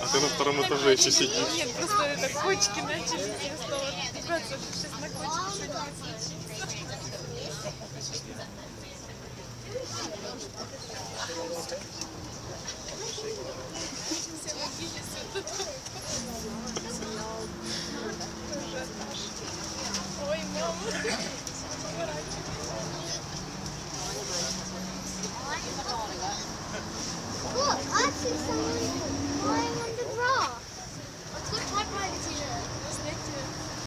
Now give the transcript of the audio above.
А ты на втором этаже еще сидишь. Нет, просто это кочки начали, я стала пугаться, что сейчас на кочке что-нибудь случится.